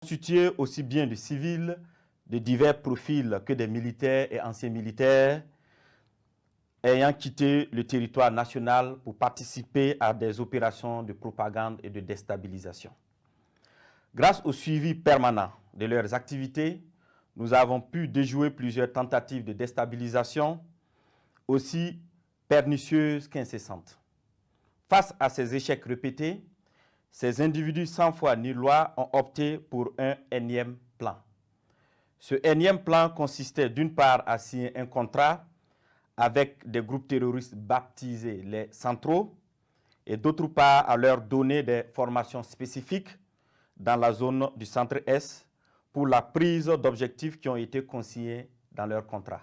Constitué aussi bien de civils, de divers profils que des militaires et anciens militaires, ayant quitté le territoire national pour participer à des opérations de propagande et de déstabilisation. Grâce au suivi permanent de leurs activités, nous avons pu déjouer plusieurs tentatives de déstabilisation, aussi pernicieuses qu'incessantes. Face à ces échecs répétés, ces individus sans foi ni loi ont opté pour un énième plan. Ce énième plan consistait d'une part à signer un contrat avec des groupes terroristes baptisés les centraux et d'autre part à leur donner des formations spécifiques dans la zone du centre-est pour la prise d'objectifs qui ont été consignés dans leur contrat.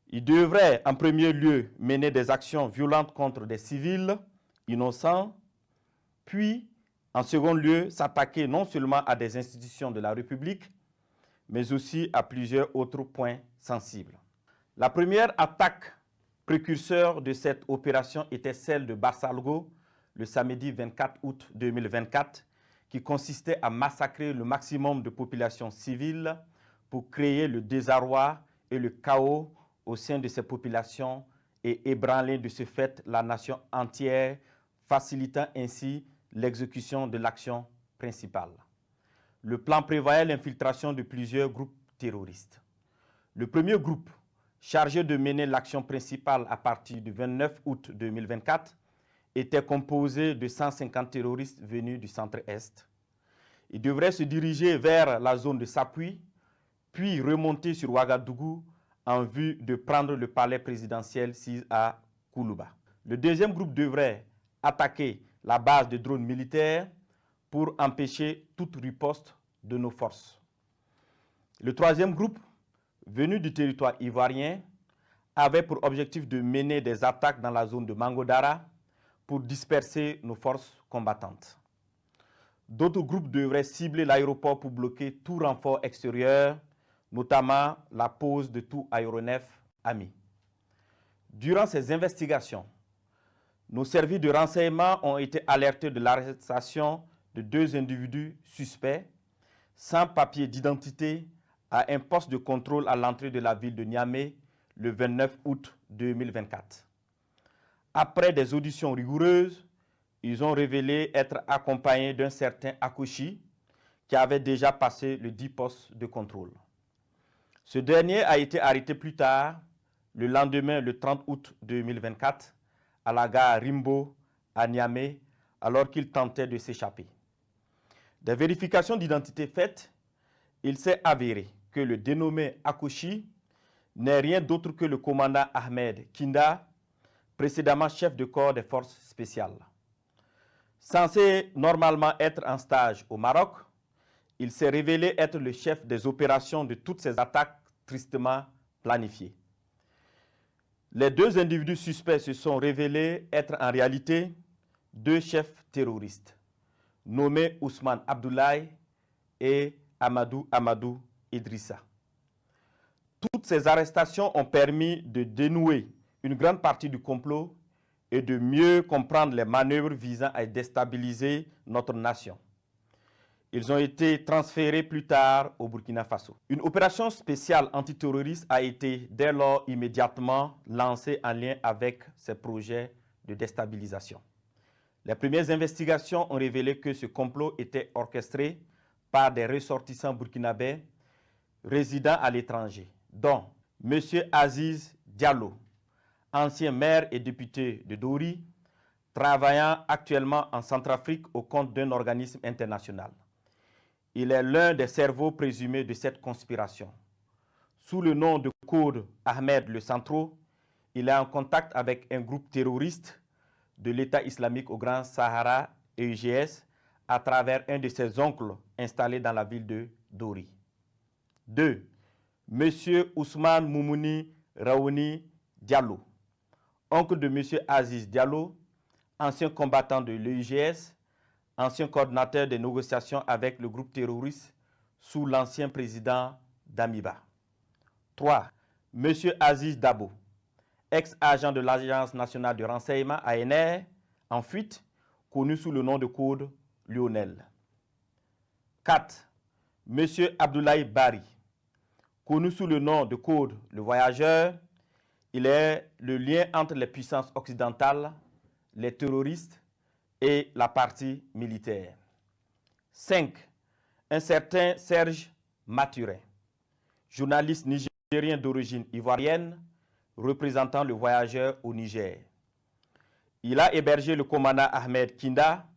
Ils devraient en premier lieu mener des actions violentes contre des civils innocents, puis en second lieu s'attaquer non seulement à des institutions de la République, mais aussi à plusieurs autres points sensibles. La première attaque précurseur de cette opération était celle de Barsalgo le samedi 24 août 2024, qui consistait à massacrer le maximum de populations civiles pour créer le désarroi et le chaos au sein de ces populations et ébranler de ce fait la nation entière, facilitant ainsi l'exécution de l'action principale. Le plan prévoyait l'infiltration de plusieurs groupes terroristes. Le premier groupe, chargé de mener l'action principale à partir du 29 août 2024, était composé de 150 terroristes venus du centre-est. Ils devraient se diriger vers la zone de Sapui, puis remonter sur Ouagadougou en vue de prendre le palais présidentiel 6 à Koulouba. Le deuxième groupe devrait attaquer la base de drones militaires pour empêcher toute riposte de nos forces. Le troisième groupe, venu du territoire ivoirien, avait pour objectif de mener des attaques dans la zone de Mangodara pour disperser nos forces combattantes. D'autres groupes devraient cibler l'aéroport pour bloquer tout renfort extérieur, notamment la pose de tout aéronef ami. Durant ces investigations, nos services de renseignement ont été alertés de l'arrestation de 2 individus suspects sans papier d'identité à un poste de contrôle à l'entrée de la ville de Niamey le 29 août 2024. Après des auditions rigoureuses, ils ont révélé être accompagnés d'un certain Akouchi qui avait déjà passé le 10 postes de contrôle. Ce dernier a été arrêté plus tard, le lendemain, le 30 août 2024, à la gare Rimbo, à Niamey, alors qu'il tentait de s'échapper. Des vérifications d'identité faites, il s'est avéré que le dénommé Akouchi n'est rien d'autre que le commandant Ahmed Kinda, précédemment chef de corps des forces spéciales. Censé normalement être en stage au Maroc, il s'est révélé être le chef des opérations de toutes ces attaques tristement planifiées. Les 2 individus suspects se sont révélés être en réalité 2 chefs terroristes, nommés Ousmane Abdoulaye et Amadou Idrissa. Toutes ces arrestations ont permis de dénouer une grande partie du complot et de mieux comprendre les manœuvres visant à déstabiliser notre nation. Ils ont été transférés plus tard au Burkina Faso. Une opération spéciale antiterroriste a été dès lors immédiatement lancée en lien avec ces projets de déstabilisation. Les premières investigations ont révélé que ce complot était orchestré par des ressortissants burkinabés résidant à l'étranger, dont M. Aziz Diallo, ancien maire et député de Dori, travaillant actuellement en Centrafrique au compte d'un organisme international. Il est l'un des cerveaux présumés de cette conspiration. Sous le nom de code Ahmed le Centro, il est en contact avec un groupe terroriste de l'État islamique au Grand Sahara et UGS à travers un de ses oncles installé dans la ville de Dori. 2. M. Ousmane Moumouni Raouni Diallo, oncle de M. Aziz Diallo, ancien combattant de l'UGS, ancien coordinateur des négociations avec le groupe terroriste sous l'ancien président Damiba. 3. M. Aziz Dabo, ex-agent de l'Agence nationale de renseignement ANR, en fuite, connu sous le nom de code Lionel. 4. M. Abdoulaye Bari, connu sous le nom de code Le Voyageur, il est le lien entre les puissances occidentales, les terroristes et la partie militaire. 5. Un certain Serge Maturin, journaliste nigérien d'origine ivoirienne, représentant Le Voyageur au Niger. Il a hébergé le commandant Ahmed Kinda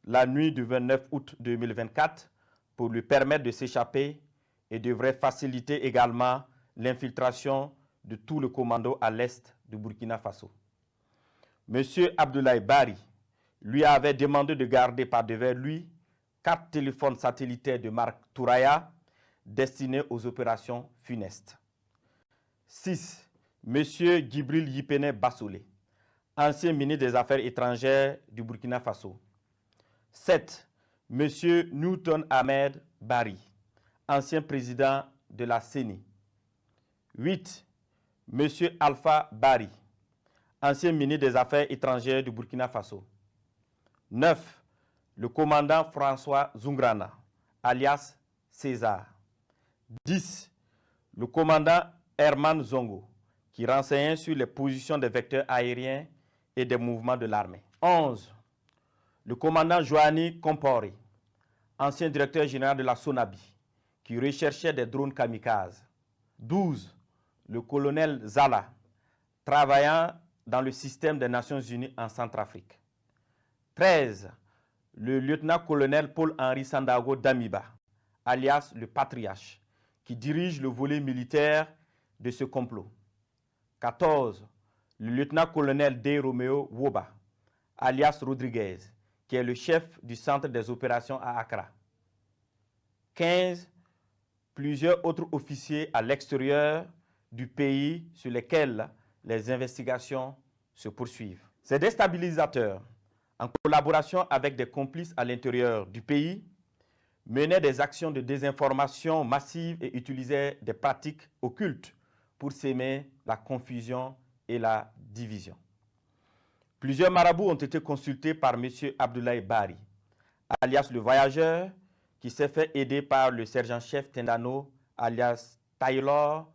la nuit du 29 août 2024 pour lui permettre de s'échapper et devrait faciliter également l'infiltration de tout le commando à l'est du Burkina Faso. M. Abdoulaye Bari lui avait demandé de garder par devers lui 4 téléphones satellitaires de marque Touraya destinés aux opérations funestes. 6. M. Djibril Yipene Bassolé, ancien ministre des Affaires étrangères du Burkina Faso. 7. M. Newton Ahmed Bari, ancien président de la CENI. 8. M. Alpha Bari, ancien ministre des Affaires étrangères du Burkina Faso. 9. Le commandant François Zungrana, alias César. 10. Le commandant Herman Zongo, qui renseignait sur les positions des vecteurs aériens et des mouvements de l'armée. 11. Le commandant Joanny Kompori, ancien directeur général de la SONABI, qui recherchait des drones kamikazes. 12. Le colonel Zala, travaillant dans le système des Nations Unies en Centrafrique. 13. Le lieutenant-colonel Paul-Henri Sandaogo Damiba, alias le Patriarche, qui dirige le volet militaire de ce complot. 14. Le lieutenant-colonel D. Romeo Woba, alias Rodriguez, qui est le chef du centre des opérations à Accra. 15. Plusieurs autres officiers à l'extérieur du pays sur lesquels les investigations se poursuivent. Ces déstabilisateurs, en collaboration avec des complices à l'intérieur du pays, menaient des actions de désinformation massive et utilisaient des pratiques occultes pour s'aimer la confusion et la division. Plusieurs marabouts ont été consultés par M. Abdoulaye Bari, alias le Voyageur, qui s'est fait aider par le sergent-chef Tendano, alias Taylor,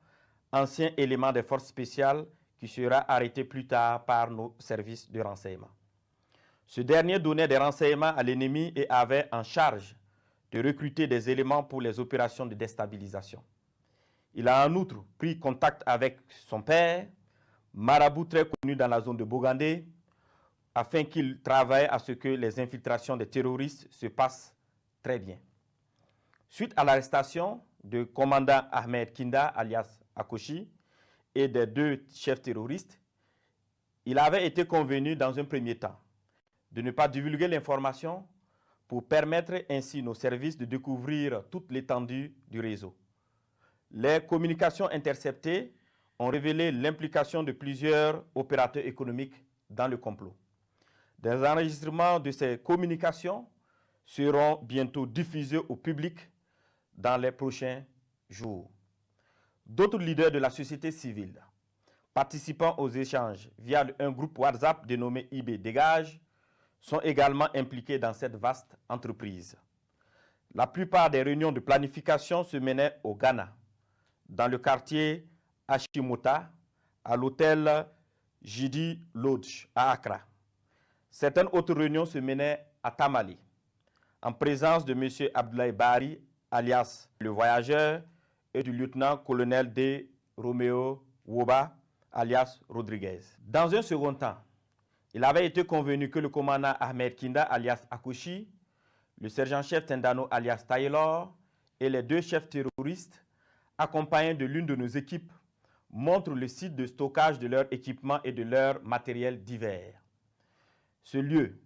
ancien élément des forces spéciales qui sera arrêté plus tard par nos services de renseignement. Ce dernier donnait des renseignements à l'ennemi et avait en charge de recruter des éléments pour les opérations de déstabilisation. Il a en outre pris contact avec son père, marabout très connu dans la zone de Bogandé, afin qu'il travaille à ce que les infiltrations des terroristes se passent très bien. Suite à l'arrestation du commandant Ahmed Kinda, alias Akoshi, et des 2 chefs terroristes, il avait été convenu dans un premier temps de ne pas divulguer l'information pour permettre ainsi nos services de découvrir toute l'étendue du réseau. Les communications interceptées ont révélé l'implication de plusieurs opérateurs économiques dans le complot. Des enregistrements de ces communications seront bientôt diffusés au public dans les prochains jours. D'autres leaders de la société civile participant aux échanges via un groupe WhatsApp dénommé IB Dégage sont également impliqués dans cette vaste entreprise. La plupart des réunions de planification se menaient au Ghana, dans le quartier Ashimota, à l'hôtel Jidi Lodge à Accra. Certaines autres réunions se menaient à Tamale, en présence de M. Abdoulaye Bari, alias le Voyageur, et du lieutenant-colonel D. Romeo Woba, alias Rodriguez. Dans un second temps, il avait été convenu que le commandant Ahmed Kinda, alias Akoshi, le sergent-chef Tendano, alias Taylor, et les 2 chefs terroristes, accompagnés de l'une de nos équipes, montrent le site de stockage de leurs équipements et de leurs matériels divers. Ce lieu,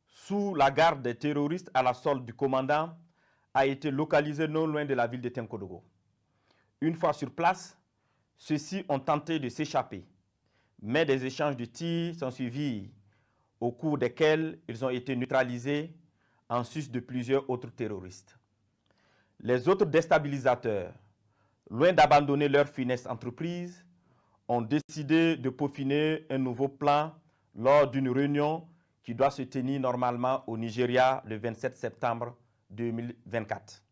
sous la garde des terroristes à la solde du commandant, a été localisé non loin de la ville de Tenkodogo. Une fois sur place, ceux-ci ont tenté de s'échapper, mais des échanges de tirs sont suivis, au cours desquels ils ont été neutralisés en sus de plusieurs autres terroristes. Les autres déstabilisateurs, loin d'abandonner leur funeste entreprise, ont décidé de peaufiner un nouveau plan lors d'une réunion qui doit se tenir normalement au Nigeria le 27 septembre 2024.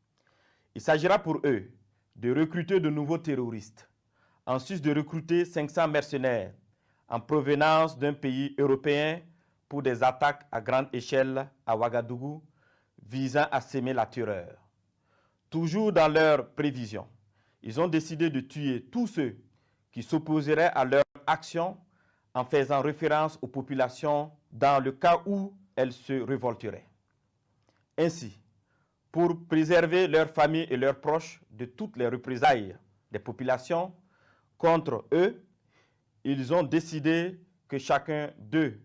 Il s'agira pour eux de recruter de nouveaux terroristes, en sus de recruter 500 mercenaires en provenance d'un pays européen pour des attaques à grande échelle à Ouagadougou visant à semer la terreur. Toujours dans leurs prévisions, ils ont décidé de tuer tous ceux qui s'opposeraient à leur action en faisant référence aux populations dans le cas où elles se révolteraient. Ainsi, pour préserver leurs familles et leurs proches de toutes les représailles des populations contre eux, ils ont décidé que chacun d'eux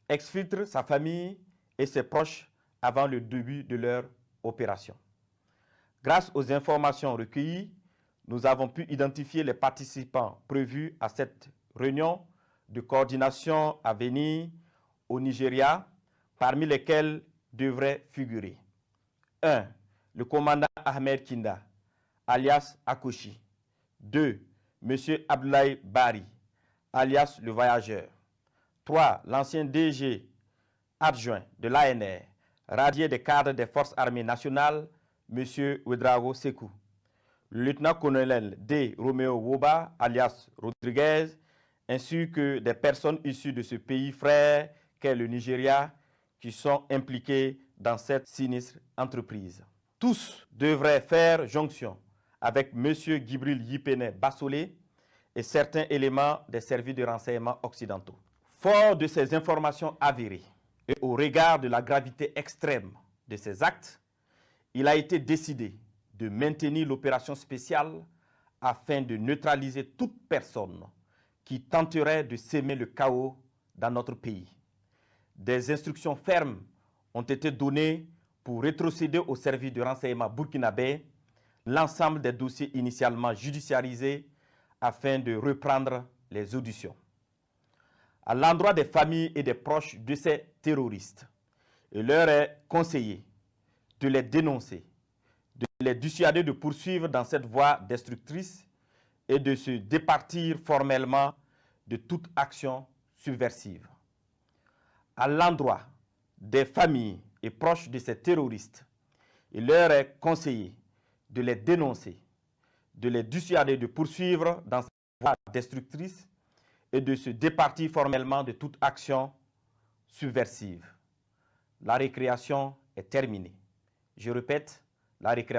exfiltre sa famille et ses proches avant le début de leur opération. Grâce aux informations recueillies, nous avons pu identifier les participants prévus à cette réunion de coordination à venir au Nigeria, parmi lesquels devraient figurer 1. Le commandant Ahmed Kinda, alias Akoshi. 2. M. Abdoulaye Bari, alias le voyageur. 3. L'ancien DG adjoint de l'ANR, radié des cadres des forces armées nationales, M. Ouedraogo Sekou. Le lieutenant-colonel D. Romeo Woba, alias Rodriguez, ainsi que des personnes issues de ce pays frère qu'est le Nigeria, qui sont impliquées dans cette sinistre entreprise. Tous devraient faire jonction avec M. Gibril Yipene Bassolé et certains éléments des services de renseignement occidentaux. Fort de ces informations avérées et au regard de la gravité extrême de ces actes, il a été décidé de maintenir l'opération spéciale afin de neutraliser toute personne qui tenterait de semer le chaos dans notre pays. Des instructions fermes ont été données pour rétrocéder au service de renseignement burkinabé l'ensemble des dossiers initialement judiciarisés afin de reprendre les auditions. À l'endroit des familles et des proches de ces terroristes, il leur est conseillé de les dénoncer, de les dissuader de poursuivre dans cette voie destructrice et de se départir formellement de toute action subversive. À l'endroit des familles et proches de ces terroristes, il leur est conseillé de les dénoncer, de les dissuader de poursuivre dans cette voie destructrice et de se départir formellement de toute action subversive. La récréation est terminée. Je répète, la récréation